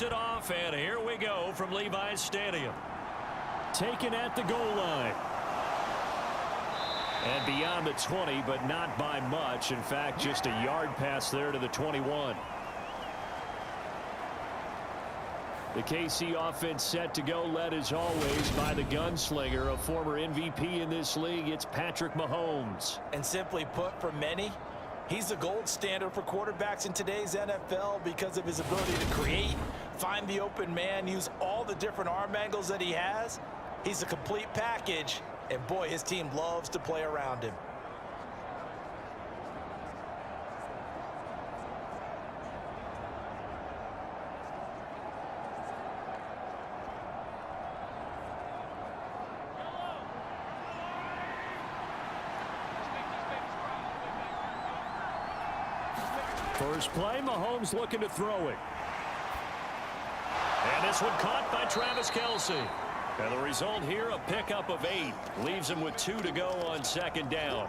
kicks it off, and here we go from Levi's Stadium. Taken at the goal line. And beyond the 20, but not by much. In fact, just a yard pass there to the 21. The KC offense set to go, led as always by the gunslinger, a former MVP in this league. It's Patrick Mahomes. And simply put, for many, he's the gold standard for quarterbacks in today's NFL because of his ability to create, find the open man, use all the different arm angles that he has. He's a complete package, and boy, his team loves to play around him. First play, Mahomes looking to throw it. And this one caught by Travis Kelce. And the result here, a pickup of 8. Leaves him with 2 to go on second down.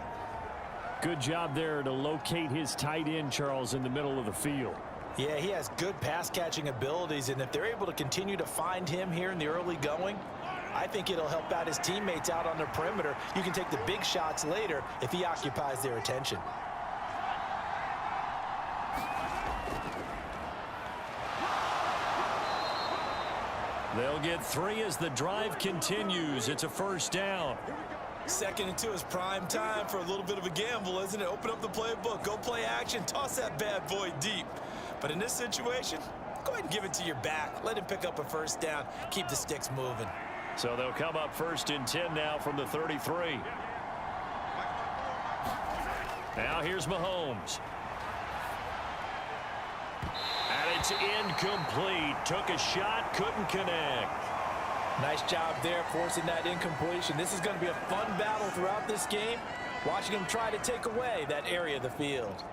Good job there to locate his tight end, Charles, in the middle of the field. Yeah, he has good pass-catching abilities, and if they're able to continue to find him here in the early going, I think it'll help out his teammates out on the perimeter. You can take the big shots later if he occupies their attention. They'll get 3 as the drive continues. It's a first down. 2nd and 2 is prime time for a little bit of a gamble, isn't it? Open up the playbook, go play action, toss that bad boy deep. But in this situation, go ahead and give it to your back. Let him pick up a first down. Keep the sticks moving. So they'll come up 1st and 10 now from the 33. Now here's Mahomes. And it's incomplete. Took a shot, couldn't connect. Nice job there forcing that incompletion. This is going to be a fun battle throughout this game. Watching him try to take away that area of the field.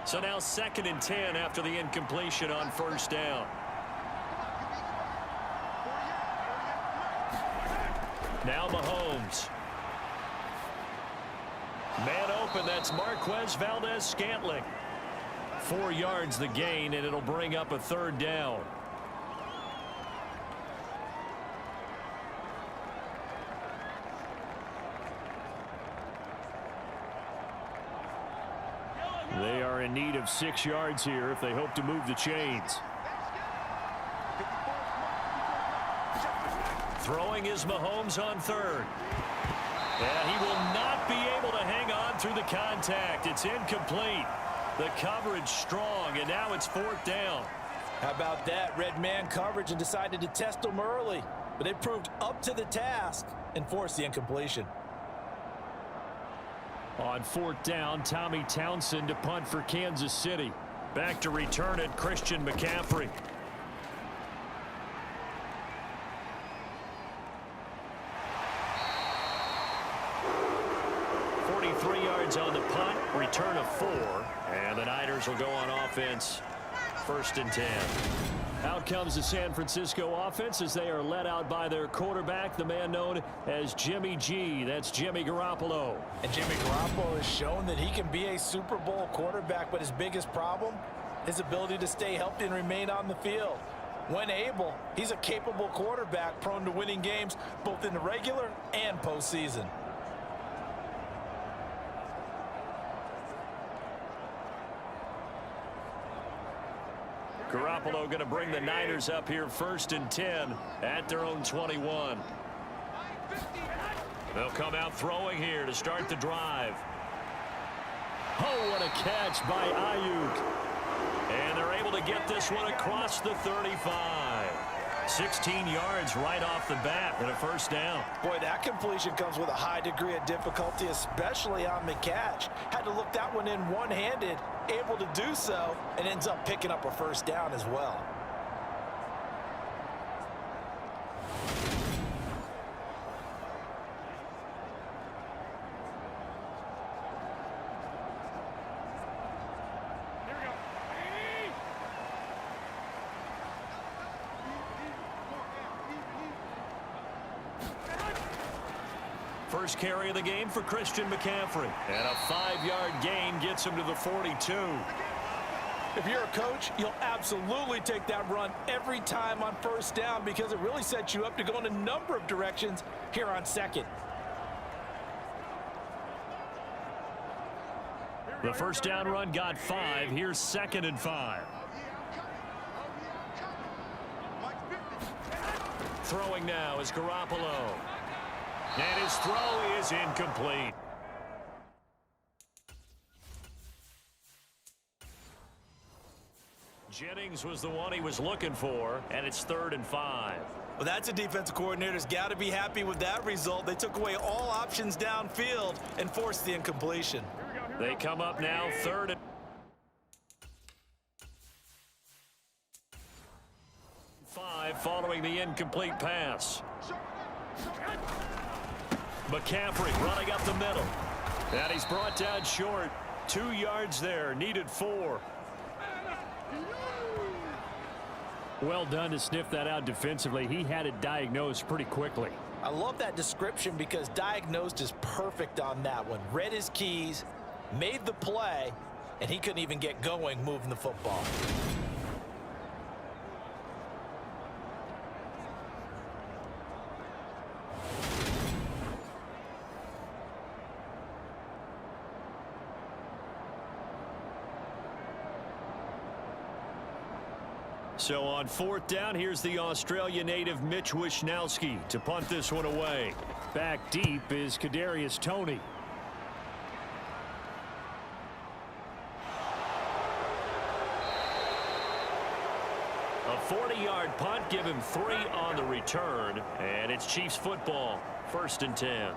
So now 2nd and 10 after the incompletion on first down. Now Mahomes. Man open, that's Marquez Valdez-Scantling. 4 yards the gain, and it'll bring up a 3rd down. They are in need of 6 yards here if they hope to move the chains. Throwing is Mahomes on 3rd. And he will not be able to hang on through the contact. It's incomplete. The coverage strong, and now it's 4th down. How about that? Red man coverage and decided to test him early. But they proved up to the task and forced the incompletion. On 4th down, Tommy Townsend to punt for Kansas City. Back to return it, Christian McCaffrey. On the punt, return of 4, and the Niners will go on offense, 1st and 10. Out comes the San Francisco offense as they are led out by their quarterback, the man known as Jimmy G. That's Jimmy Garoppolo. And Jimmy Garoppolo has shown that he can be a Super Bowl quarterback, but his biggest problem, his ability to stay healthy and remain on the field. When able, he's a capable quarterback prone to winning games both in the regular and postseason. Garoppolo going to bring the Niners up here 1st and 10 at their own 21. They'll come out throwing here to start the drive. Oh, what a catch by Ayuk. And they're able to get this one across the 35. 16 yards right off the bat and a 1st down. Boy, that completion comes with a high degree of difficulty, especially on the catch. Had to look that one in one-handed, able to do so, and ends up picking up a 1st down as well. first carry of the game for Christian McCaffrey. And a 5-yard gain gets him to the 42. If you're a coach, you'll absolutely take that run every time on first down because it really sets you up to go in a number of directions here on second. The first down run got 5. Here's 2nd and 5. Throwing now is Garoppolo. And his throw is incomplete. Jennings was the one he was looking for, and it's 3rd and 5. Well, that's a defensive coordinator's got to be happy with that result. They took away all options downfield and forced the incompletion. They come up now 3rd and 5 following the incomplete pass. McCaffrey running up the middle. And he's brought down short. 2 yards there, needed 4. Well done to sniff that out defensively. He had it diagnosed pretty quickly. I love that description because diagnosed is perfect on that one. Read his keys, made the play, and he couldn't even get going moving the football. So on 4th down, here's the Australia native Mitch Wishnowsky to punt this one away. Back deep is Kadarius Toney. A 40-yard punt, give him 3 on the return, and it's Chiefs football, 1st and 10.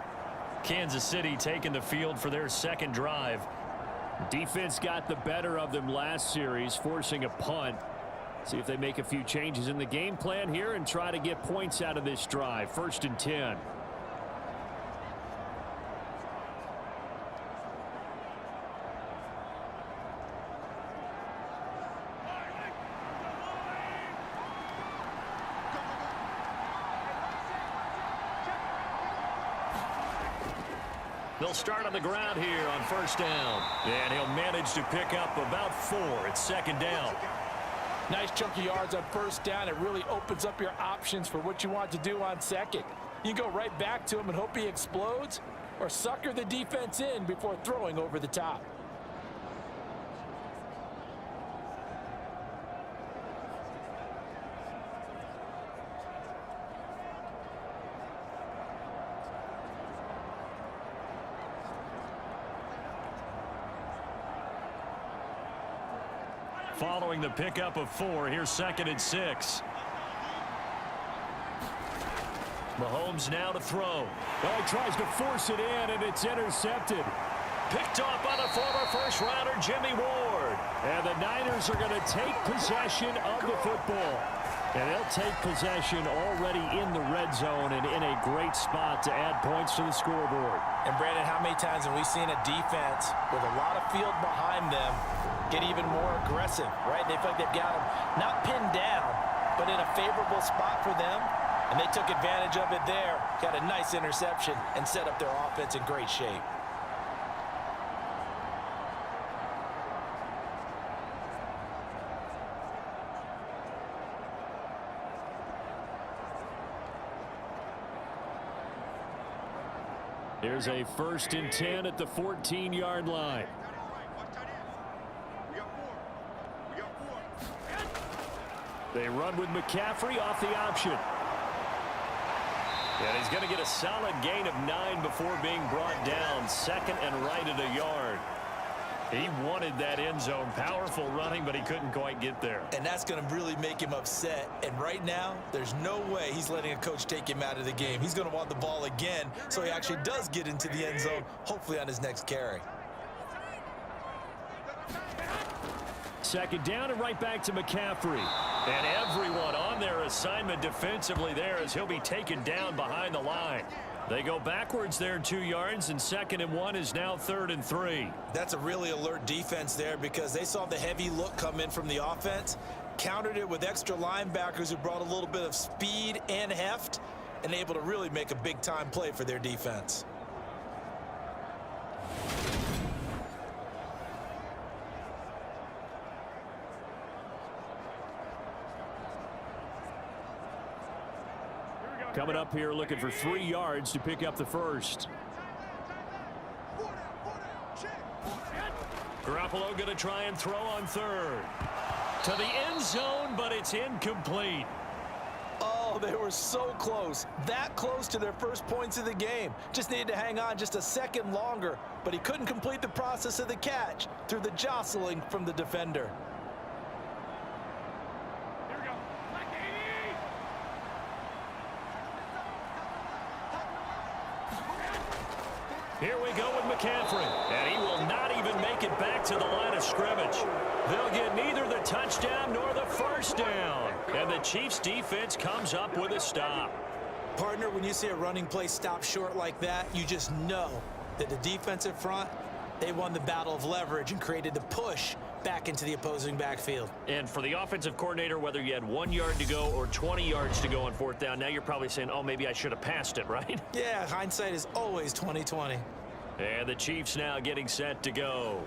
Kansas City taking the field for their second drive. Defense got the better of them last series, forcing a punt. See if they make a few changes in the game plan here and try to get points out of this drive. 1st and 10. They'll start on the ground here on 1st down. And he'll manage to pick up about 4. It's 2nd down. Nice chunky yards on 1st down. It really opens up your options for what you want to do on 2nd. You can go right back to him and hope he explodes, or sucker the defense in before throwing over the top. Following the pickup of 4, here's 2nd and 6. Mahomes now to throw. Oh, he tries to force it in, and it's intercepted. Picked off by the former first-rounder Jimmy Ward. And the Niners are going to take possession of the football. And they'll take possession already in the red zone and in a great spot to add points to the scoreboard. And, Brandon, how many times have we seen a defense with a lot of field behind them get even more aggressive, right? They feel like they've got them not pinned down, but in a favorable spot for them. And they took advantage of it there, got a nice interception, and set up their offense in great shape. Here's a 1st and 10 at the 14-yard line. They run with McCaffrey off the option. And he's going to get a solid gain of 9 before being brought down. 2nd and right at a yard. He wanted that end zone. Powerful running, but he couldn't quite get there. And that's going to really make him upset. And right now, there's no way he's letting a coach take him out of the game. He's going to want the ball again, so he actually does get into the end zone, hopefully on his next carry. 2nd down and right back to McCaffrey. And everyone on their assignment defensively there as he'll be taken down behind the line. They go backwards there 2 yards, and 2nd and 1 is now 3rd and 3. That's a really alert defense there because they saw the heavy look come in from the offense, countered it with extra linebackers who brought a little bit of speed and heft, and able to really make a big-time play for their defense. Coming up here looking for 3 yards to pick up the first. Garoppolo going to try and throw on third. To the end zone, but it's incomplete. Oh, they were so close. That close to their first points of the game. Just needed to hang on just a second longer, but he couldn't complete the process of the catch through the jostling from the defender. Here we go with McCaffrey, and he will not even make it back to the line of scrimmage. They'll get neither the touchdown nor the first down, and the Chiefs defense comes up with a stop. Partner, when you see a running play stop short like that, you just know that the defensive front, they won the battle of leverage and created the push back into the opposing backfield. And for the offensive coordinator, whether you had 1 yard to go or 20 yards to go on fourth down, now you're probably saying, oh, maybe I should have passed it, right? Yeah, hindsight is always 20/20. And the Chiefs now getting set to go.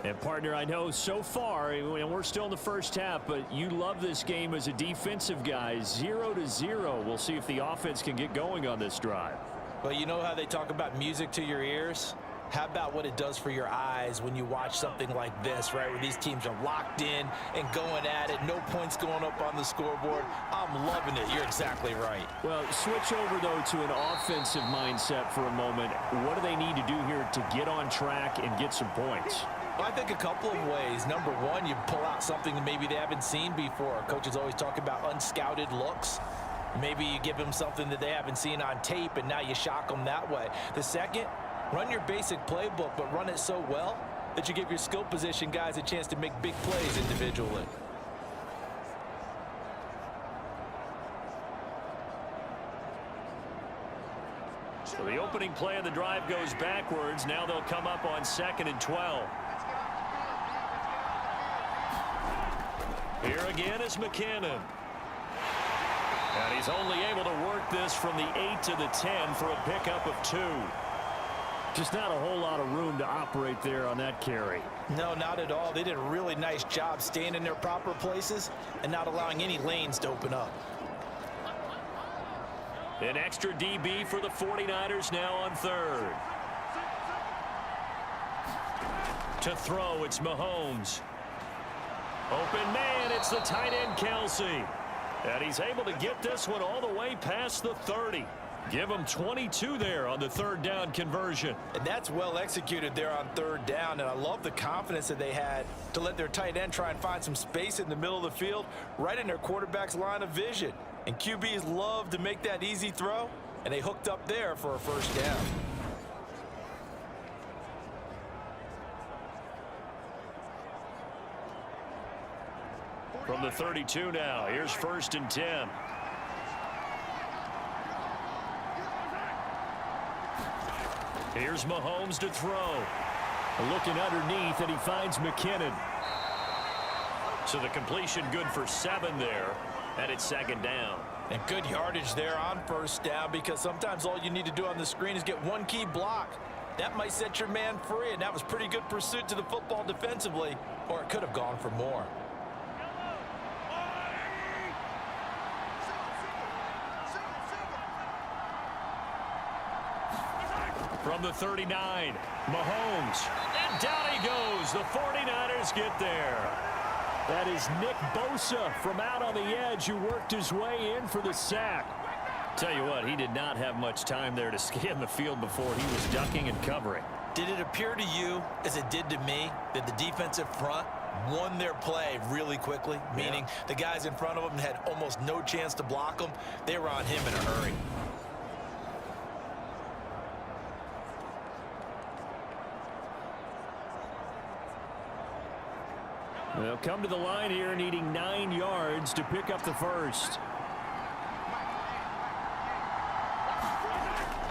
And, partner, I know so far, and we're still in the first half, but you love this game as a defensive guy. 0-0. We'll see if the offense can get going on this drive. Well, you know how they talk about music to your ears? How about what it does for your eyes when you watch something like this, right, where these teams are locked in and going at it, no points going up on the scoreboard? I'm loving it. You're exactly right. Well, switch over, though, to an offensive mindset for a moment. What do they need to do here to get on track and get some points? Well, I think a couple of ways. Number one, you pull out something that maybe they haven't seen before. Coaches always talk about unscouted looks. Maybe you give them something that they haven't seen on tape, and now you shock them that way. The second, run your basic playbook, but run it so well that you give your skill position guys a chance to make big plays individually. So the opening play of the drive goes backwards. Now they'll come up on 2nd and 12. Here again is McKinnon. And he's only able to work this from the 8 to the 10 for a pickup of 2. Just not a whole lot of room to operate there on that carry. No, not at all. They did a really nice job staying in their proper places and not allowing any lanes to open up. An extra DB for the 49ers now on third. To throw, it's Mahomes. Open man, it's the tight end Kelsey. And he's able to get this one all the way past the 30. Give him 22 there on the third down conversion. And that's well executed there on third down. And I love the confidence that they had to let their tight end try and find some space in the middle of the field, right in their quarterback's line of vision. And QBs love to make that easy throw, and they hooked up there for a first down. From the 32 now, here's 1st and 10. Here's Mahomes to throw. Looking underneath, and he finds McKinnon. So the completion good for 7 there, and it's 2nd down. And good yardage there on first down, because sometimes all you need to do on the screen is get one key block. That might set your man free, and that was pretty good pursuit to the football defensively, or it could have gone for more. From the 39, Mahomes, and down he goes. The 49ers get there. That is Nick Bosa from out on the edge who worked his way in for the sack. Tell you what, he did not have much time there to scan the field before he was ducking and covering. Did it appear to you, as it did to me, that the defensive front won their play really quickly? Meaning the guys in front of them had almost no chance to block them. They were on him in a hurry. They'll come to the line here needing 9 yards to pick up the first.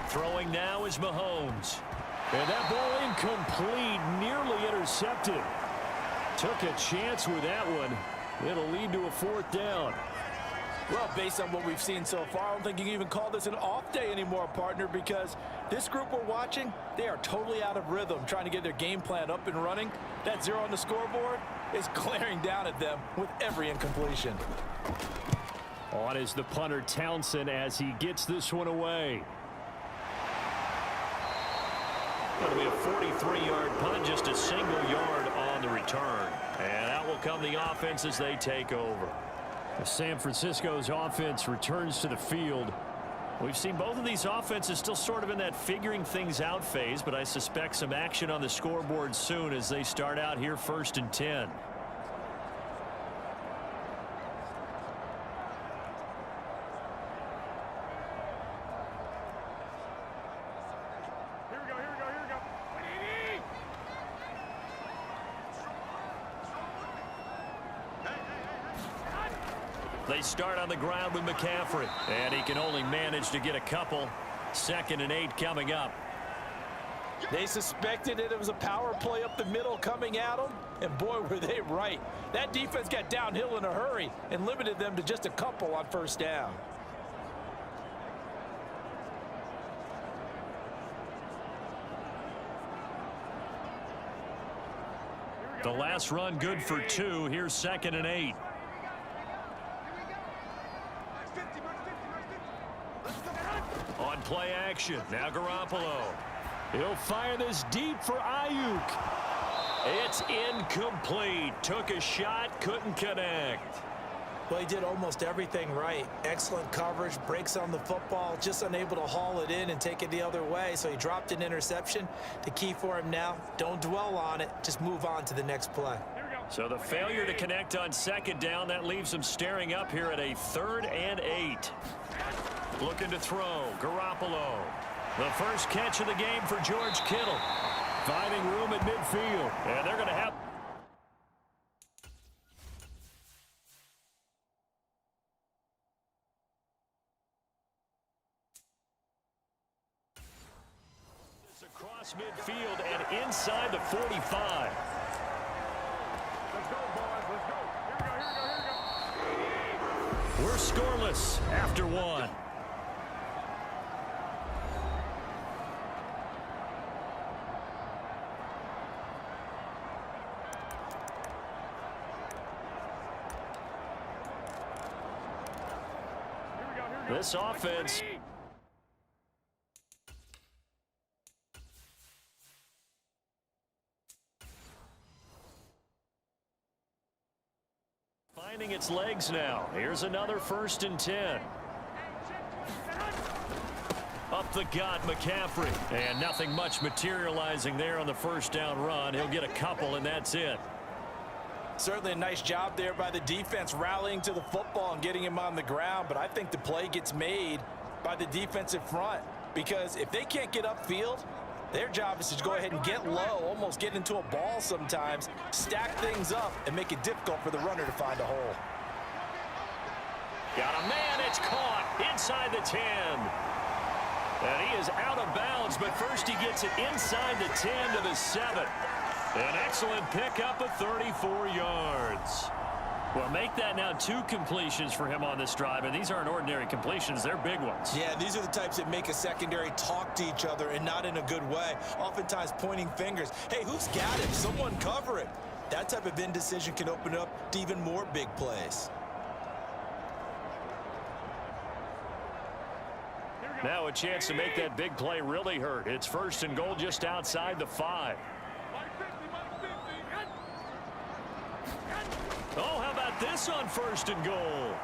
Throwing now is Mahomes. And that ball incomplete, nearly intercepted. Took a chance with that one. It'll lead to a 4th down. Well, based on what we've seen so far, I don't think you can even call this an off day anymore, partner, because this group we're watching, they are totally out of rhythm, trying to get their game plan up and running. That 0 on the scoreboard is glaring down at them with every incompletion. On is the punter Townsend as he gets this one away. It'll be a 43-yard punt, just a single yard on the return. And out will come the offense as they take over. San Francisco's offense returns to the field. We've seen both of these offenses still sort of in that figuring things out phase, but I suspect some action on the scoreboard soon as they start out here 1st and 10. They start on the ground with McCaffrey, and he can only manage to get a couple. 2nd and 8 coming up. They suspected it was a power play up the middle coming at them, and boy, were they right. That defense got downhill in a hurry and limited them to just a couple on 1st down. The last run good for 2. Here's 2nd and 8. On play action, now Garoppolo. He'll fire this deep for Ayuk. It's incomplete. Took a shot, couldn't connect. Well, he did almost everything right. Excellent coverage, breaks on the football, just unable to haul it in and take it the other way, so he dropped an interception. The key for him now, don't dwell on it, just move on to the next play. So the failure to connect on 2nd down, that leaves him staring up here at a 3rd and 8. Looking to throw, Garoppolo. The first catch of the game for George Kittle. Finding room at midfield. And they're going to have... It's across midfield and inside the 45. Let's go, boys. Let's go. Here we go. We're scoreless after 1. This offense... finding its legs now. Here's another 1st and 10. Up the gut, McCaffrey. And nothing much materializing there on the 1st down run. He'll get a couple, and that's it. Certainly a nice job there by the defense rallying to the football and getting him on the ground, but I think the play gets made by the defensive front because if they can't get upfield, their job is to go ahead and get low, almost get into a ball sometimes, stack things up, and make it difficult for the runner to find a hole. Got a man, it's caught inside the 10. And he is out of bounds, but first he gets it inside the 10 to the 7. An excellent pickup of 34 yards. Well, make that now 2 completions for him on this drive, and these aren't ordinary completions. They're big ones. Yeah, these are the types that make a secondary talk to each other and not in a good way, oftentimes pointing fingers. Hey, who's got him? Someone cover it. That type of indecision can open up to even more big plays. Now a chance to make that big play really hurt. It's 1st and goal just outside the 5. Oh, how about this on 1st and goal?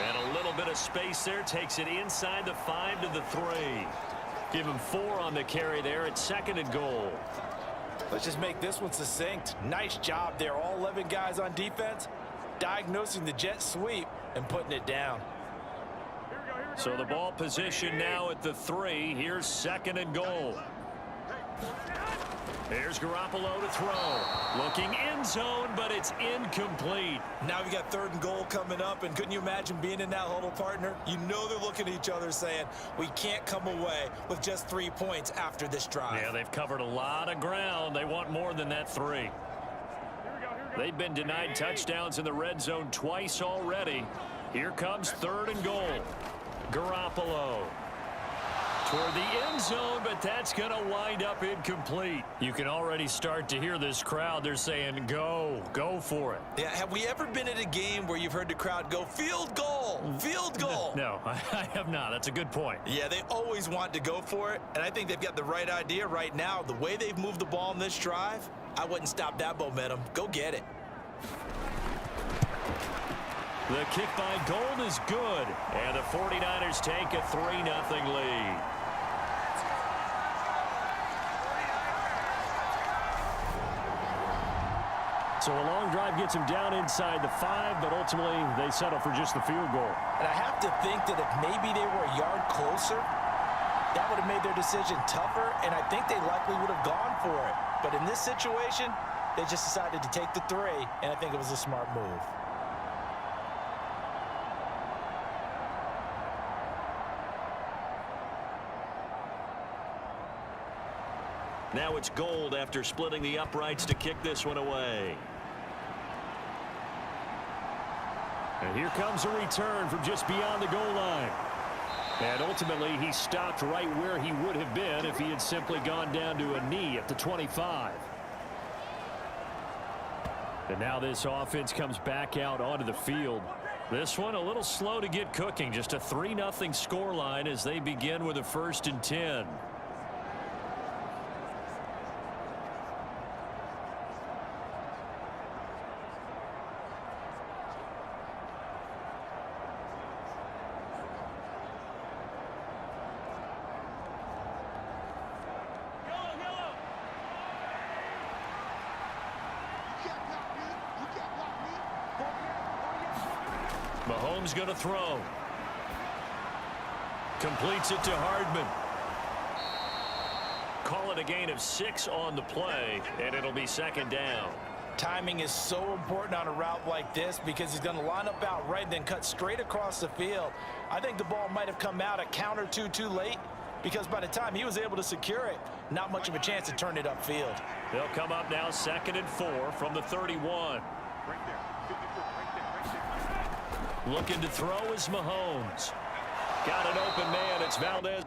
And a little bit of space there takes it inside the 5 to the 3. Give him 4 on the carry there at 2nd and goal. Let's just make this one succinct. Nice job there. All 11 guys on defense, diagnosing the jet sweep and putting it down. So the ball position now at the 3. Here's 2nd and goal. Here's Garoppolo to throw. Looking end zone, but it's incomplete. Now we got 3rd and goal coming up, and couldn't you imagine being in that huddle, partner? You know they're looking at each other saying, we can't come away with just 3 points after this drive. Yeah, they've covered a lot of ground. They want more than that 3. They've been denied touchdowns in the red zone twice already. Here comes 3rd and goal. Garoppolo toward the end zone, but that's going to wind up incomplete. You can already start to hear this crowd. They're saying, go for it. Yeah, have we ever been at a game where you've heard the crowd go, field goal? goal. Field goal. No, I have not. That's a good point. Yeah, they always want to go for it, and I think they've got the right idea right now. The way they've moved the ball in this drive, I wouldn't stop that momentum. Go get it. The kick by Gold is good, and the 49ers take a 3-0 lead. So a long drive gets him down inside the 5, but ultimately they settle for just the field goal. And I have to think that if maybe they were a yard closer, that would have made their decision tougher, and I think they likely would have gone for it. But in this situation, they just decided to take the 3, and I think it was a smart move. Now it's Gold after splitting the uprights to kick this one away. And here comes a return from just beyond the goal line. And ultimately, he stopped right where he would have been if he had simply gone down to a knee at the 25. And now this offense comes back out onto the field. This one a little slow to get cooking. Just a 3-0 scoreline as they begin with a 1st and 10. Mahomes going to throw. Completes it to Hardman. Call it a gain of 6 on the play, and it'll be 2nd down. Timing is so important on a route like this because he's going to line up out right and then cut straight across the field. I think the ball might have come out a count or two too late because by the time he was able to secure it, not much of a chance to turn it upfield. They'll come up now 2nd and 4 from the 31. Right there. 54, right there. Looking to throw is Mahomes. Got an open man. It's Valdez.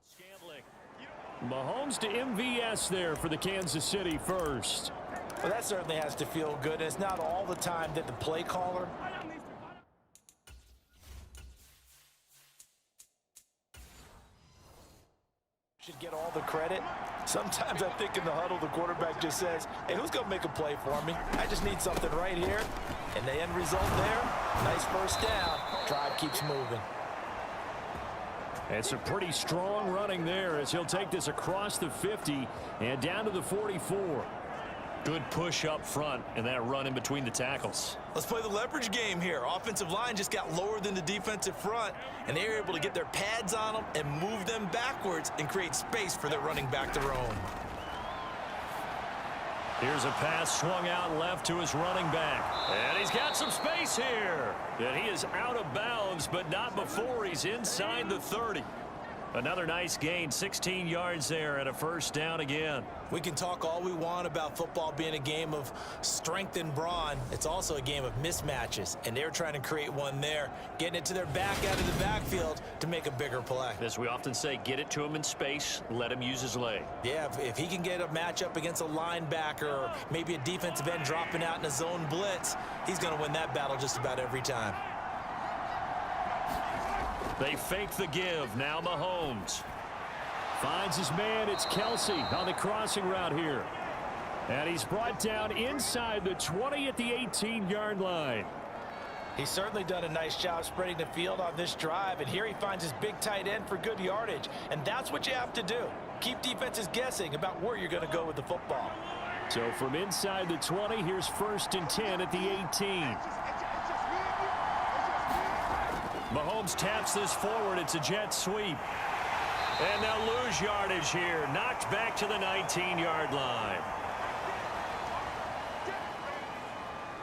Scantling. Mahomes to MVS there for the Kansas City first. Well, that certainly has to feel good. It's not all the time that the play caller should get all the credit. Sometimes I think in the huddle, the quarterback just says, hey, who's going to make a play for me? I just need something right here. And the end result there, nice 1st down. Drive keeps moving. It's a pretty strong running there as he'll take this across the 50 and down to the 44. Good push up front and that run in between the tackles. Let's play the leverage game here. Offensive line just got lower than the defensive front, and they were able to get their pads on them and move them backwards and create space for their running back to roam. Here's a pass swung out left to his running back. And he's got some space here. And he is out of bounds, but not before he's inside the 30. Another nice gain, 16 yards there and a 1st down again. We can talk all we want about football being a game of strength and brawn. It's also a game of mismatches, and they're trying to create one there, getting it to their back out of the backfield to make a bigger play. As we often say, get it to him in space, let him use his leg. Yeah, if he can get a matchup against a linebacker or maybe a defensive end dropping out in a zone blitz, he's going to win that battle just about every time. They fake the give. Now Mahomes. Finds his man. It's Kelsey on the crossing route here. And he's brought down inside the 20 at the 18-yard line. He's certainly done a nice job spreading the field on this drive, and here he finds his big tight end for good yardage. And that's what you have to do. Keep defenses guessing about where you're going to go with the football. So from inside the 20, here's 1st and 10 at the 18. Mahomes taps this forward. It's a jet sweep. And they'll lose yardage here. Knocked back to the 19-yard line.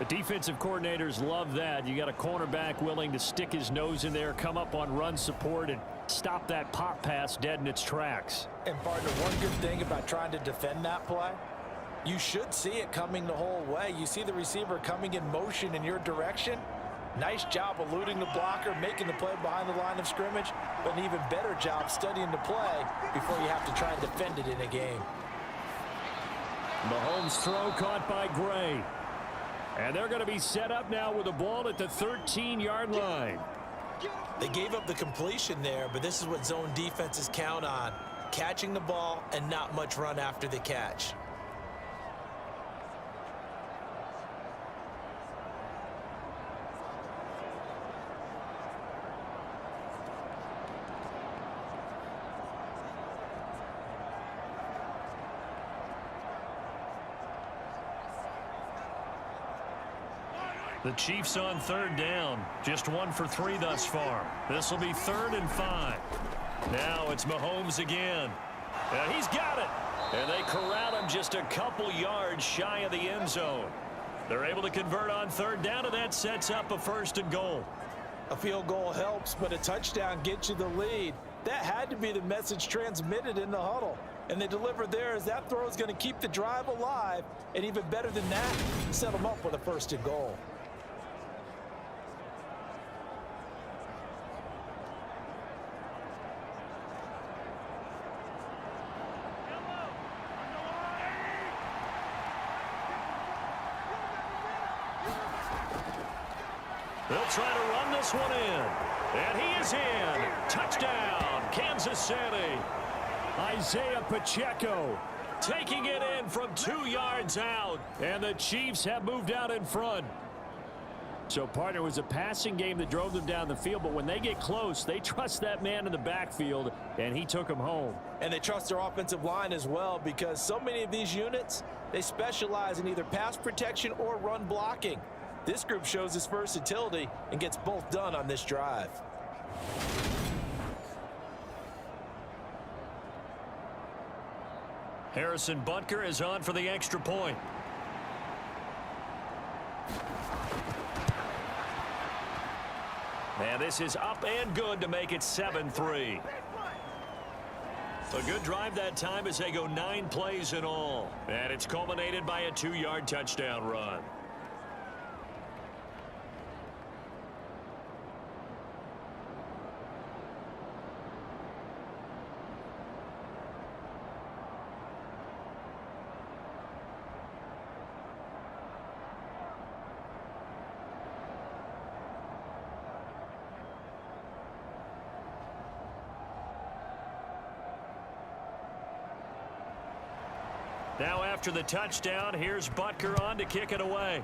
The defensive coordinators love that. You got a cornerback willing to stick his nose in there, come up on run support, and stop that pop pass dead in its tracks. And partner, one good thing about trying to defend that play, you should see it coming the whole way. You see the receiver coming in motion in your direction. Nice job eluding the blocker, making the play behind the line of scrimmage, but an even better job studying the play before you have to try and defend it in a game. Mahomes' throw caught by Gray. And they're going to be set up now with the ball at the 13-yard line. They gave up the completion there, but this is what zone defenses count on. Catching the ball and not much run after the catch. The Chiefs on third down. Just 1 for 3 thus far. This will be 3rd and 5. Now it's Mahomes again. And he's got it. And they corral him just a couple yards shy of the end zone. They're able to convert on third down, and that sets up a 1st and goal. A field goal helps, but a touchdown gets you the lead. That had to be the message transmitted in the huddle. And they delivered there as that throw is going to keep the drive alive. And even better than that, set them up with a 1st and goal. They'll try to run this one in. And he is in. Touchdown, Kansas City. Isaiah Pacheco Taking it in from 2 yards out. and the Chiefs have moved out in front. So, partner, it was a passing game that drove them down the field, but when they get close, they trust that man in the backfield, and he took him home. And they trust their offensive line as well, because so many of these units, they specialize in either pass protection or run blocking. This group shows its versatility and gets both done on this drive. Harrison Butker is on for the extra point. And this is up and good to make it 7-3. A good drive that time as they go 9 plays in all. And it's culminated by a 2-yard touchdown run. Now after the touchdown, here's Butker on to kick it away.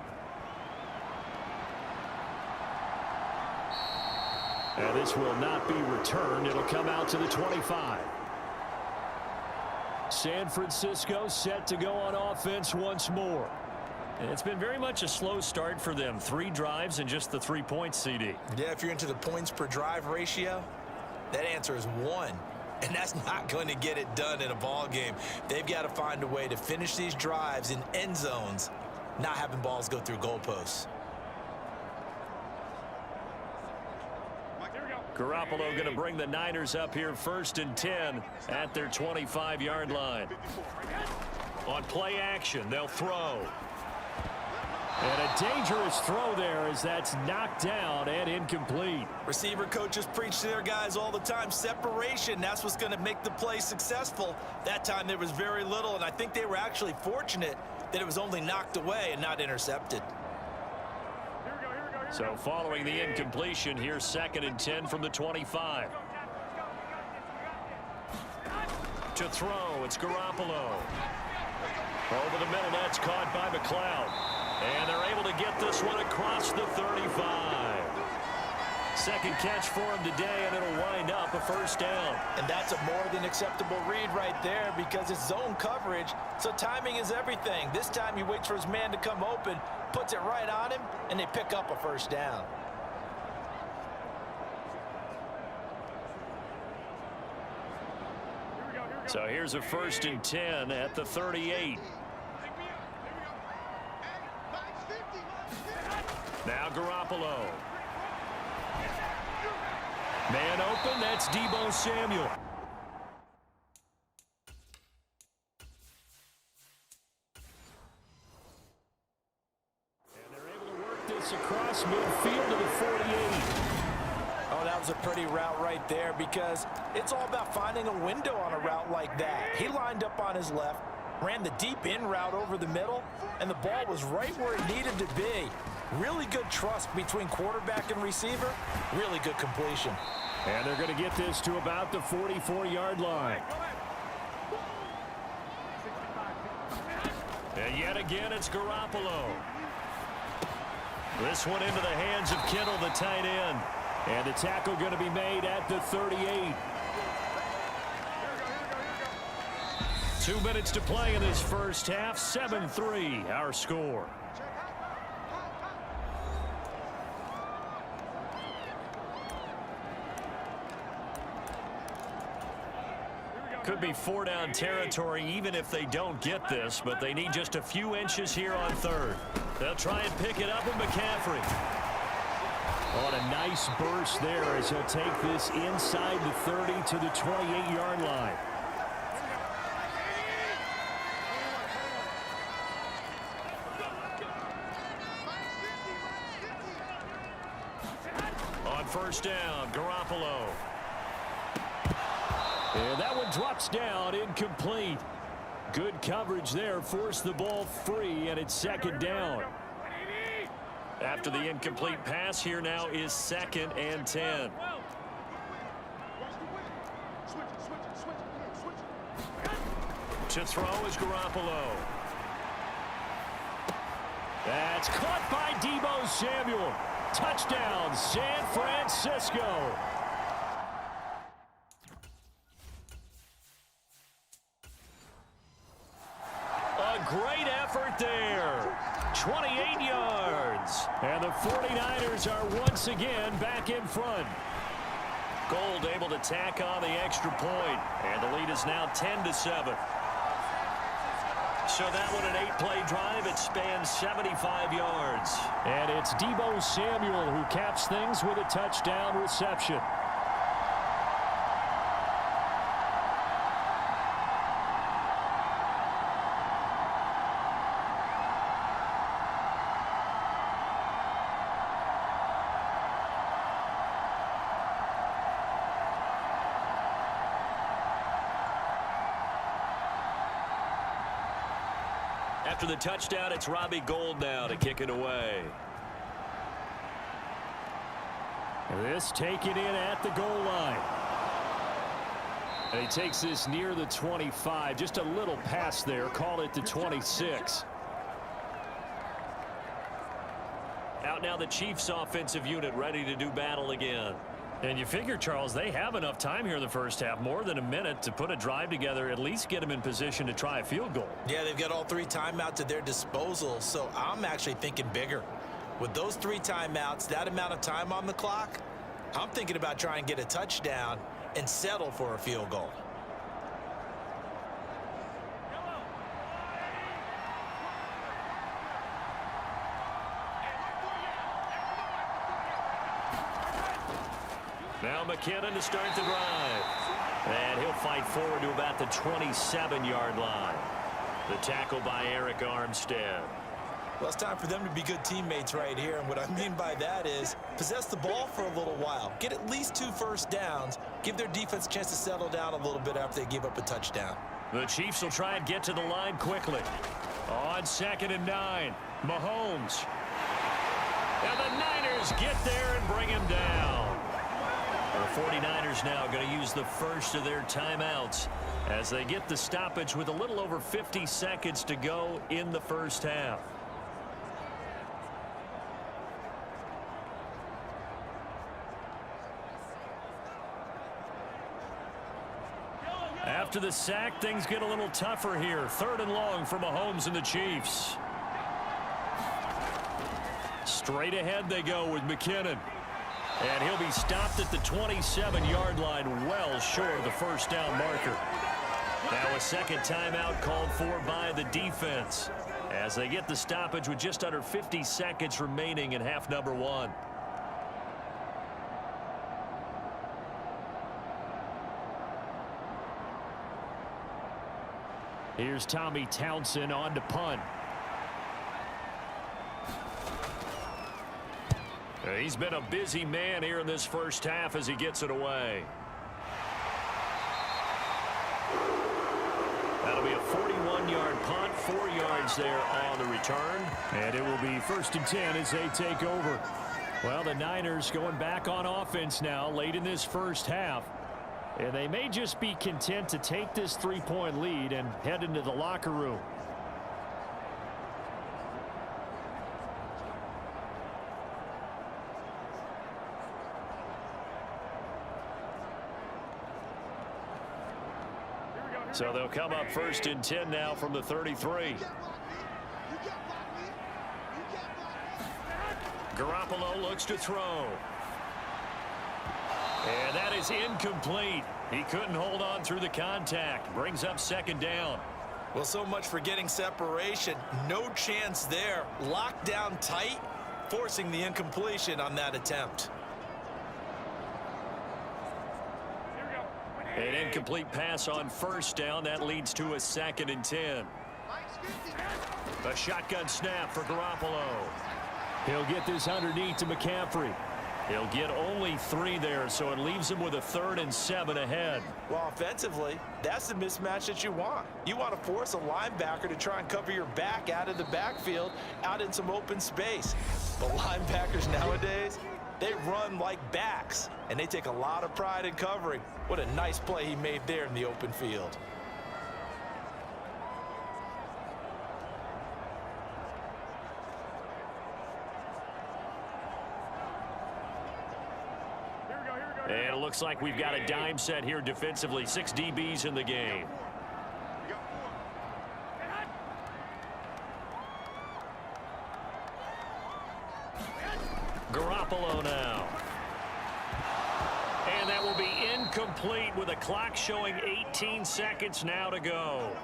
And this will not be returned. It'll come out to the 25. San Francisco set to go on offense once more. And it's been very much a slow start for them. 3 drives and just the 3 points, CD. Yeah, if you're into the points per drive ratio, that answer is 1. And that's not going to get it done in a ball game. They've got to find a way to finish these drives in end zones, not having balls go through goalposts. Garoppolo going to bring the Niners up here 1st and 10 at their 25-yard line. On play action, they'll throw. And a dangerous throw there as that's knocked down and incomplete. Receiver coaches preach to their guys all the time. Separation, that's what's going to make the play successful. That time there was very little, and I think they were actually fortunate that it was only knocked away and not intercepted. So following the incompletion, here's 2nd and 10 from the 25. To throw, it's Garoppolo. Over the middle, that's caught by McLeod. And they're able to get this one across the 35. Second catch for him today, and it'll wind up a 1st down. And that's a more than acceptable read right there because it's zone coverage, so timing is everything. This time he waits for his man to come open, puts it right on him, and they pick up a 1st down. So here's a 1st and 10 at the 38. Now Garoppolo. Man open, that's Deebo Samuel. And they're able to work this across midfield to the 48. Oh, that was a pretty route right there because it's all about finding a window on a route like that. He lined up on his left, ran the deep in route over the middle, and the ball was right where it needed to be. Really good trust between quarterback and receiver. Really good completion. And they're going to get this to about the 44-yard line. And yet again, it's Garoppolo. This one into the hands of Kittle, the tight end. And the tackle going to be made at the 38. 2 minutes to play in this first half. 7-3, our score. Could be 4-down territory even if they don't get this, but they need just a few inches here on third. They'll try and pick it up with McCaffrey. On a nice burst there as he'll take this inside the 30 to the 28-yard line. On first down, Garoppolo. And that one drops down, incomplete. Good coverage there, forced the ball free, and it's second down. After the incomplete pass, here now is 2nd and 10. To throw is Garoppolo. That's caught by Deebo Samuel. Touchdown, San Francisco. Great effort there. 28 yards. And the 49ers are once again back in front. Gold able to tack on the extra point. And the lead is now 10-7. So that one an 8-play drive. It spans 75 yards. And it's Deebo Samuel who caps things with a touchdown reception. After the touchdown, it's Robbie Gould now to kick it away. This taken in at the goal line. And he takes this near the 25. Just a little pass there. Call it the 26. Out now the Chiefs offensive unit ready to do battle again. And you figure, Charles, they have enough time here in the first half, more than a minute, to put a drive together, at least get them in position to try a field goal. Yeah, they've got all 3 timeouts at their disposal, so I'm actually thinking bigger. With those 3 timeouts, that amount of time on the clock, I'm thinking about trying to get a touchdown and settle for a field goal. Now McKinnon to start the drive. And he'll fight forward to about the 27-yard line. The tackle by Eric Armstead. Well, it's time for them to be good teammates right here. And what I mean by that is possess the ball for a little while. Get at least 2 first downs. Give their defense a chance to settle down a little bit after they give up a touchdown. The Chiefs will try and get to the line quickly. On 2nd and 9, Mahomes. And the Niners get there and bring him down. The 49ers now going to use the first of their timeouts as they get the stoppage with a little over 50 seconds to go in the first half. After the sack, things get a little tougher here. 3rd and long for Mahomes and the Chiefs. Straight ahead they go with McKinnon. And he'll be stopped at the 27-yard line, well short of the first down marker. Now a second timeout called for by the defense as they get the stoppage with just under 50 seconds remaining in half number 1. Here's Tommy Townsend on to punt. He's been a busy man here in this first half as he gets it away. That'll be a 41-yard yards there on the return. And it will be 1st and 10 as they take over. Well, the Niners going back on offense now late in this first half. And they may just be content to take this 3-point lead and head into the locker room. So they'll come up 1st and 10 now from the 33. Garoppolo looks to throw. And that is incomplete. He couldn't hold on through the contact. Brings up 2nd down. Well, so much for getting separation. No chance there. Locked down tight, forcing the incompletion on that attempt. An incomplete pass on 1st down. That leads to a 2nd and 10. A shotgun snap for Garoppolo. He'll get this underneath to McCaffrey. He'll get only 3 there, so it leaves him with a 3rd and 7 ahead. Well, offensively, that's the mismatch that you want. You want to force a linebacker to try and cover your back out of the backfield, out in some open space. But linebackers nowadays, they run like backs, and they take a lot of pride in covering. What a nice play he made there in the open field. And it looks like we've got a dime set here defensively. 6 DBs in the game. Garoppolo now. And that will be incomplete with a clock showing 18 seconds now to go.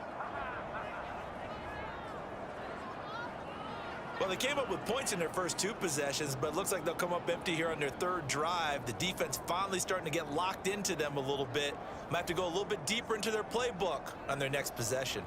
Well, they came up with points in their first 2 possessions, but it looks like they'll come up empty here on their 3rd drive. The defense finally starting to get locked into them a little bit. Might have to go a little bit deeper into their playbook on their next possession.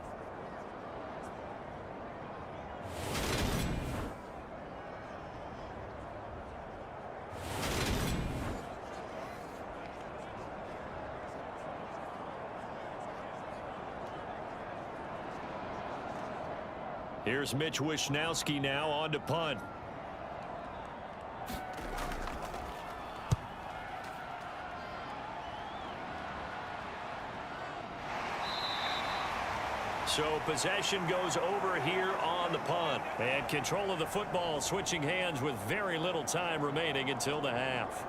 Here's Mitch Wishnowski now on to punt. So possession goes over here on the punt. And control of the football switching hands with very little time remaining until the half.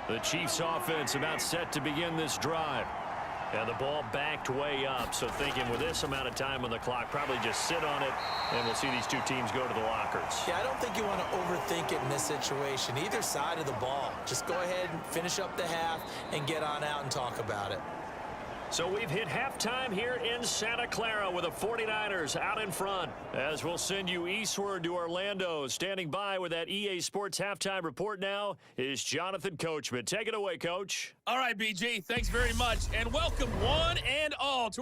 The Chiefs offense about set to begin this drive. And the ball backed way up, so thinking with this amount of time on the clock, probably just sit on it, and we'll see these 2 teams go to the lockers. Yeah, I don't think you want to overthink it in this situation. Either side of the ball. Just go ahead and finish up the half and get on out and talk about it. So we've hit halftime here in Santa Clara with the 49ers out in front. As we'll send you eastward to Orlando. Standing by with that EA Sports halftime report now is Jonathan Coachman. Take it away, Coach. All right, BG, thanks very much. And welcome one and all to